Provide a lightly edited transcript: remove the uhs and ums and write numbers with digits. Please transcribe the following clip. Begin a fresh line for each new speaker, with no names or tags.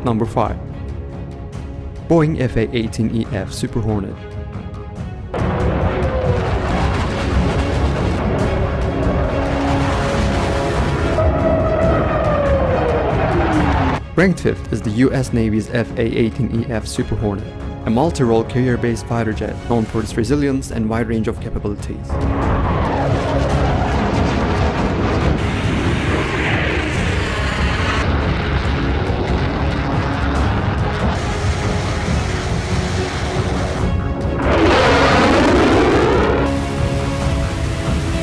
Number 5. Boeing FA-18EF Super Hornet. Ranked 5th is the US Navy's FA-18EF Super Hornet, a multi-role carrier-based fighter jet known for its resilience and wide range of capabilities.